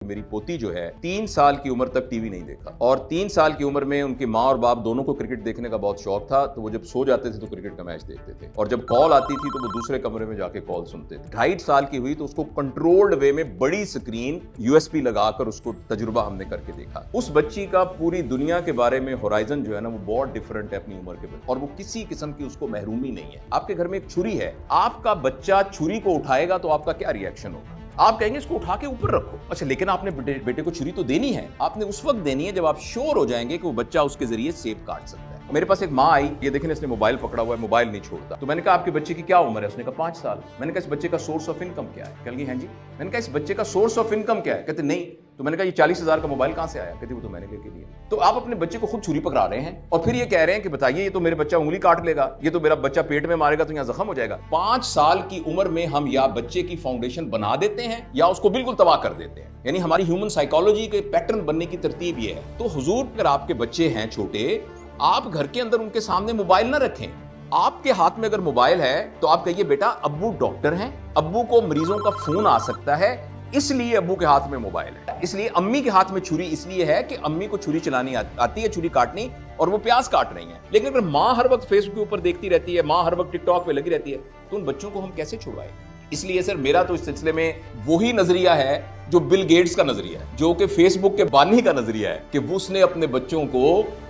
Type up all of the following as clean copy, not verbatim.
मेरी पोती जो है 3 साल की उम्र तक टीवी नहीं देखा, और 3 साल की उम्र में उनकी माँ और बाप दोनों को क्रिकेट देखने का बहुत शौक था। तो वो जब सो जाते थे तो क्रिकेट का मैच देखते थे, और जब कॉल आती थी तो वो दूसरे कमरे में जाके कॉल सुनते थे। 2.5 साल की हुई तो उसको कंट्रोल्ड वे में बड़ी स्क्रीन यूएसबी लगाकर उसको तजुर्बा हमने करके देखा। उस बच्ची का पूरी दुनिया के बारे में होराइजन जो है ना वो बहुत डिफरेंट है अपनी उम्र के बाद, और वो किसी किस्म की उसको महरूमी नहीं है। आपके घर में एक छुरी है, आपका बच्चा छुरी को उठाएगा तो आपका क्या रिएक्शन होगा? आप कहेंगे इसको उठा के ऊपर रखो। अच्छा, लेकिन आपने बेटे को छुरी तो देनी है, आपने उस वक्त देनी है जब आप श्योर हो जाएंगे कि वो बच्चा उसके जरिए सेब काट सकता है। मेरे पास एक माँ आई, ये देखें इसने मोबाइल पकड़ा हुआ है, मोबाइल नहीं छोड़ता। तो मैंने कहा आपके बच्चे की क्या उम्र है? उसने कहा 5 साल। मैंने कहा इस बच्चे का सोर्स ऑफ इनकम क्या है? कह लगी हैं जी। मैंने कहा इस बच्चे का सोर्स ऑफ इनकम क्या है? कहते नहीं। तो मैंने कहा ये 40,000 का मोबाइल कहां से आया? कहते वो तो मैंने लेके दिया। तो आप अपने बच्चे को खुद छुरी पकड़ा रहे हैं और फिर ये कह रहे हैं कि बताइए ये तो मेरे बच्चा उंगली काट लेगा, ये तो मेरा बच्चा पेट में मारेगा तो यहाँ जख्म हो जाएगा। 5 साल की उम्र में हम या बच्चे की फाउंडेशन बना देते हैं या उसको बिल्कुल तबाह कर देते हैं। यानी हमारी ह्यूमन साइकोलॉजी के पैटर्न बनने की तरतीब ये है। तो हुजूर, अगर आपके बच्चे हैं छोटे, आप घर के अंदर उनके सामने मोबाइल ना रखें। आपके हाथ में अगर मोबाइल है तो आप कहिए बेटा अब्बू डॉक्टर हैं, अब्बू को मरीजों का फोन आ सकता है, इसलिए अब्बू के हाथ में मोबाइल है। इसलिए अम्मी के हाथ में छुरी इसलिए है कि अम्मी को छुरी चलानी आती है, छुरी काटनी, और वो प्याज काट रही हैं। लेकिन अगर माँ हर वक्त फेसबुक के ऊपर देखती रहती है, माँ हर वक्त टिकटॉक पे लगी रहती है, तो उन बच्चों को हम कैसे छुड़वाएं? इसलिए सर मेरा तो इस सिलसिले में वही नजरिया है जो बिल गेट्स का नजरिया है, जो कि फेसबुक के बानी का नजरिया है, कि उसने अपने बच्चों को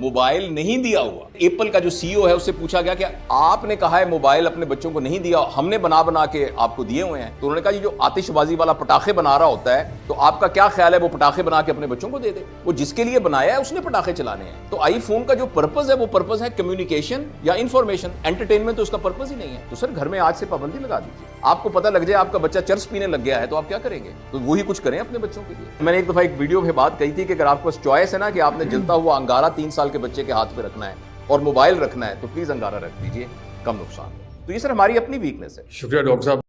मोबाइल नहीं दिया हुआ। एप्पल का जो सीईओ है उससे पूछा गया कि आपने कहा है मोबाइल अपने बच्चों को नहीं दिया, हमने बना बना के आपको दिए हुए हैं। तो उन्होंने कहा ये जो आतिशबाजी वाला पटाखे बना रहा होता है, तो आपका क्या ख्याल है वो पटाखे बना के अपने बच्चों को दे दे? वो जिसके लिए बनाया है उसने पटाखे चलाने हैं। तो आईफोन का जो पर्पज है वो पर्पज है कम्युनिकेशन या इंफॉर्मेशन, एंटरटेनमेंट तो उसका पर्पज ही नहीं है। तो सर घर में आज से पाबंदी लगा दीजिए। आपको पता लग जाए आपका बच्चा चर्स पीने लग गया है तो आप क्या करेंगे? तो वही कुछ करें अपने बच्चों के लिए। मैंने एक दफा एक वीडियो में बात कही थी कि अगर आपके पास चॉइस है ना कि आपने जलता हुआ अंगारा 3 साल के बच्चे के हाथ पे रखना है और मोबाइल रखना है, तो प्लीज अंगारा रख दीजिए, कम नुकसान। तो ये सर हमारी अपनी वीकनेस है। शुक्रिया डॉक्टर साहब।